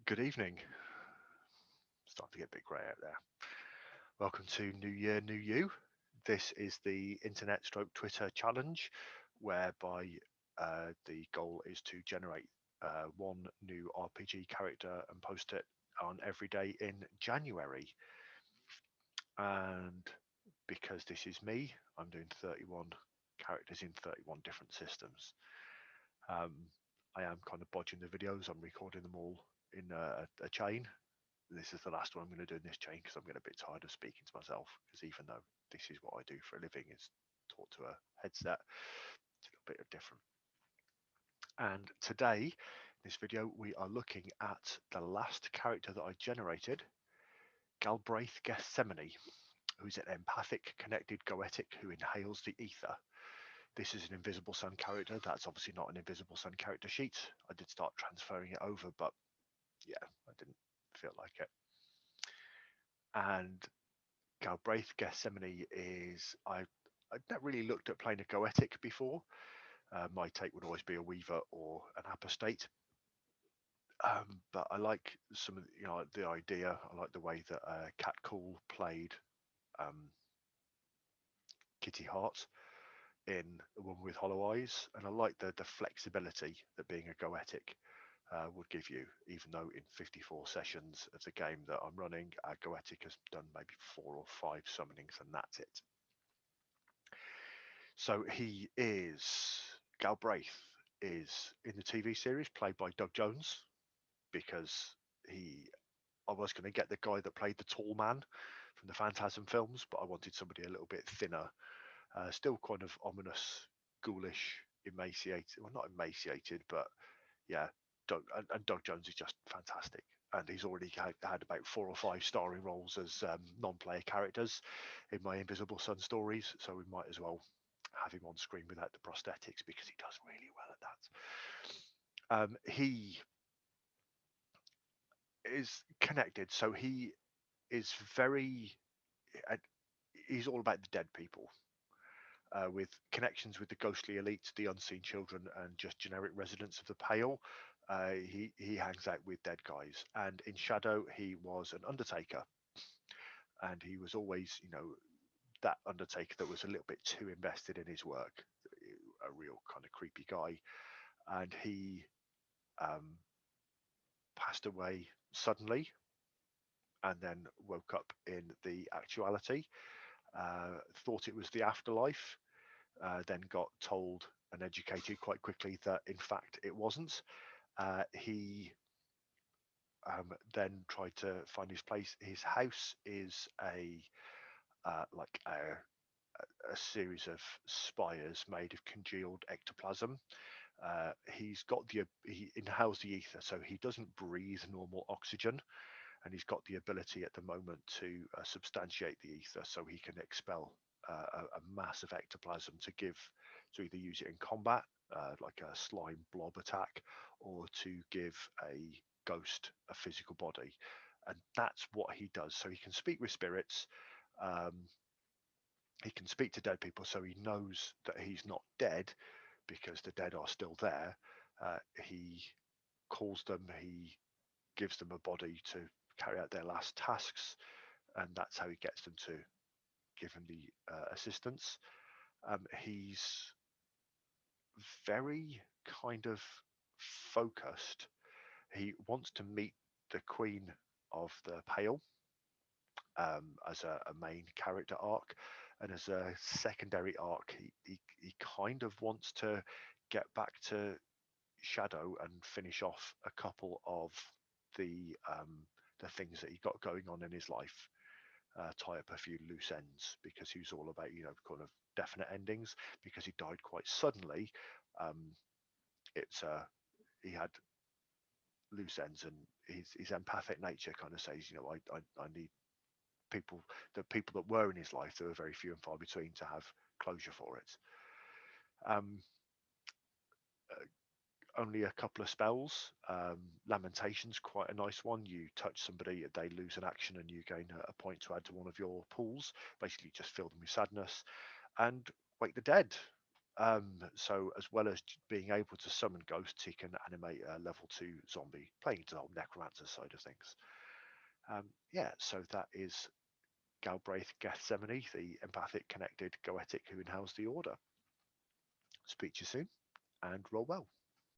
Good evening. Starting to get a bit grey out there. Welcome to New Year, New You. This is the Internet Stroke Twitter challenge, whereby the goal is to generate one new RPG character and post it on every day in January. And because this is me, I'm doing 31 characters in 31 different systems. Um, I am kind of bodging the videos. I'm recording them all in a chain. This is the last one I'm going to do in this chain because I'm getting a bit tired of speaking to myself. Because even though this is what I do for a living, is talk to a headset, it's a little bit different. And today, in this video, we are looking at the last character that I generated, Galbraith Gethsemane, who's an empathic, connected goetic who inhales the ether. This is an Invisible Sun character. That's obviously not an Invisible Sun character sheet. I did start transferring it over, but yeah, I didn't feel like it. And Galbraith Gethsemane is I've not really looked at playing a Goetic before. My take would always be a Weaver or an Apostate. But I like some of the idea. I like the way that Cat Cool played um, Kitty Hart in The One with Hollow Eyes, and I like the flexibility that being a Goetic would give you, even though in 54 sessions of the game that I'm running, Goetic has done maybe 4 or 5 summonings, and that's it. So he is Galbraith is in the TV series played by Doug Jones because he I was going to get the guy that played the tall man from the Phantasm films, but I wanted somebody a little bit thinner, still kind of ominous, ghoulish, emaciated. Well, not emaciated, but yeah, and Doug Jones is just fantastic. And he's already had about 4 or 5 starring roles as non-player characters in my Invisible Sun stories, so we might as well have him on screen without the prosthetics because he does really well at that. He is connected, so he is very. Uh, he's all about the dead people, with connections with the ghostly elite, the unseen children, and just generic residents of the Pale. He hangs out with dead guys, and in Shadow he was an undertaker, and he was always that undertaker that was a little bit too invested in his work, a real kind of creepy guy, and he um, passed away suddenly and then woke up in the actuality. Thought it was the afterlife, then got told and educated quite quickly that in fact it wasn't. He then tried to find his place. His house is like a series of spires made of congealed ectoplasm. He inhales the ether, so he doesn't breathe normal oxygen, and he's got the ability at the moment to substantiate the ether, so he can expel a massive ectoplasm to either use it in combat, like a slime blob attack, or to give a ghost a physical body, and that's what he does. So he can speak with spirits. Um, he can speak to dead people, so he knows that he's not dead because the dead are still there. He calls them. He gives them a body to carry out their last tasks, and that's how he gets them to give him the assistance. He's very kind of focused. He wants to meet the Queen of the Pale as a main character arc, and as a secondary arc, he kind of wants to get back to Shadow and finish off a couple of the things that he got going on in his life, tie up a few loose ends because he was all about kind of definite endings because he died quite suddenly. Um, it's he had loose ends, and his empathic nature kind of says, I need people, the people that were in his life, there were very few and far between to have closure for it. Um, Only a couple of spells. Lamentations, quite a nice one. You touch somebody, they lose an action, and you gain a point to add to one of your pools. Basically, just fill them with sadness. And Wake the Dead. So as well as being able to summon ghosts, he can animate a level 2 zombie, playing into the whole necromancer side of things. Yeah, so that is Galbraith Gethsemane, the empathic, connected, goetic who inhales the order. Speak to you soon, and roll well.